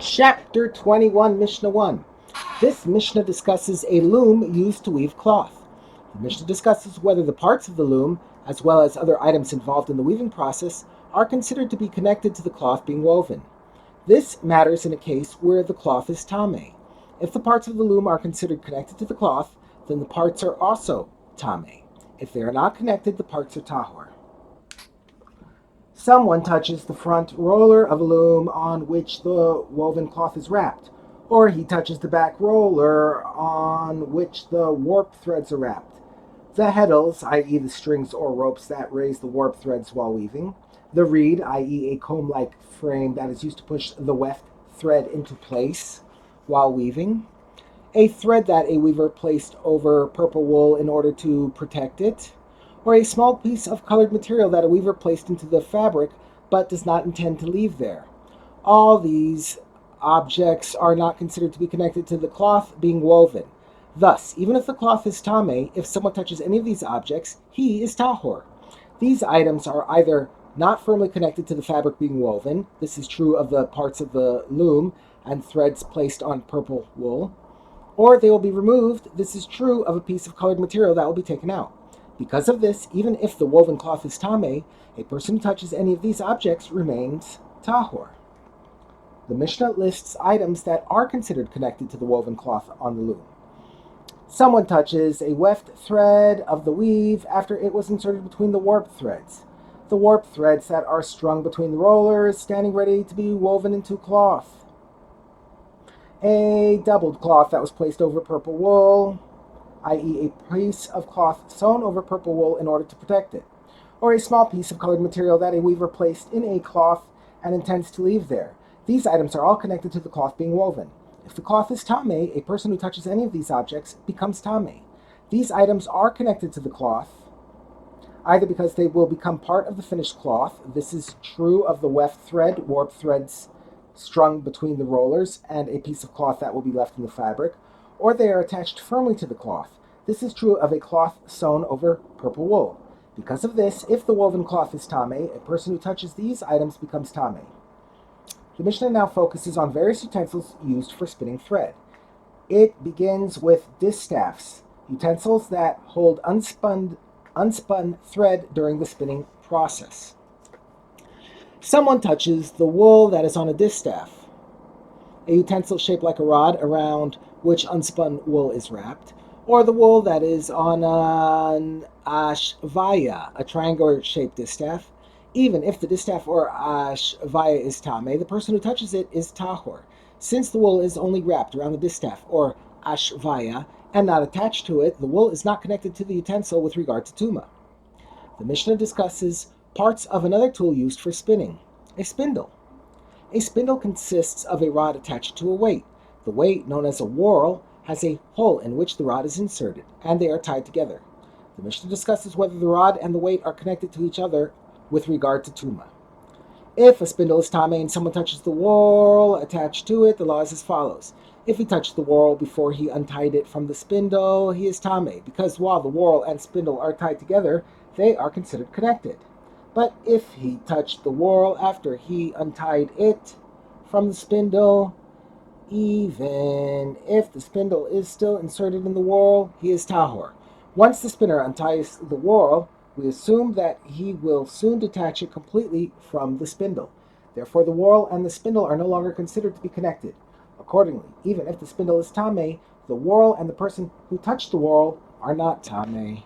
Chapter 21, Mishnah 1. This Mishnah discusses a loom used to weave cloth. The Mishnah discusses whether the parts of the loom, as well as other items involved in the weaving process, are considered to be connected to the cloth being woven. This matters in a case where the cloth is tameh. If the parts of the loom are considered connected to the cloth, then the parts are also tameh. If they are not connected, the parts are tahor. Someone touches the front roller of a loom on which the woven cloth is wrapped, or he touches the back roller on which the warp threads are wrapped. The heddles, i.e. the strings or ropes that raise the warp threads while weaving. The reed, i.e. a comb-like frame that is used to push the weft thread into place while weaving. A thread that a weaver placed over purple wool in order to protect it. Or a small piece of colored material that a weaver placed into the fabric but does not intend to leave there. All these objects are not considered to be connected to the cloth being woven. Thus, even if the cloth is tameh, if someone touches any of these objects, he is tahor. These items are either not firmly connected to the fabric being woven. This is true of the parts of the loom and threads placed on purple wool. Or they will be removed. This is true of a piece of colored material that will be taken out. Because of this, even if the woven cloth is tameh, a person who touches any of these objects remains tahor. The Mishnah lists items that are considered connected to the woven cloth on the loom. Someone touches a weft thread of the weave after it was inserted between the warp threads. The warp threads that are strung between the rollers, standing ready to be woven into cloth. A doubled cloth that was placed over purple wool, i.e. a piece of cloth sewn over purple wool in order to protect it, or a small piece of colored material that a weaver placed in a cloth and intends to leave there. These items are all connected to the cloth being woven. If the cloth is tameh, a person who touches any of these objects becomes tameh. These items are connected to the cloth, either because they will become part of the finished cloth. This is true of the weft thread, warp threads strung between the rollers, and a piece of cloth that will be left in the fabric, or they are attached firmly to the cloth. This is true of a cloth sewn over purple wool. Because of this, if the woven cloth is tameh, a person who touches these items becomes tameh. The Mishnah now focuses on various utensils used for spinning thread. It begins with distaffs, utensils that hold unspun thread during the spinning process. Someone touches the wool that is on a distaff, a utensil shaped like a rod around which unspun wool is wrapped, or the wool that is on an ashvaya, a triangular-shaped distaff. Even if the distaff or ashvaya is tameh, the person who touches it is tahor, since the wool is only wrapped around the distaff or ashvaya and not attached to it. The wool is not connected to the utensil with regard to tumah. The Mishnah discusses parts of another tool used for spinning, a spindle. A spindle consists of a rod attached to a weight. The weight, known as a whorl, has a hole in which the rod is inserted, and they are tied together. The Mishnah discusses whether the rod and the weight are connected to each other with regard to tumah. If a spindle is tameh and someone touches the whorl attached to it, the law is as follows. If he touched the whorl before he untied it from the spindle, he is tameh, because while the whorl and spindle are tied together, they are considered connected. But if he touched the whorl after he untied it from the spindle, even if the spindle is still inserted in the whorl, he is tahor. Once the spinner unties the whorl, we assume that he will soon detach it completely from the spindle. Therefore, the whorl and the spindle are no longer considered to be connected. Accordingly, even if the spindle is tameh, the whorl and the person who touched the whorl are not tameh.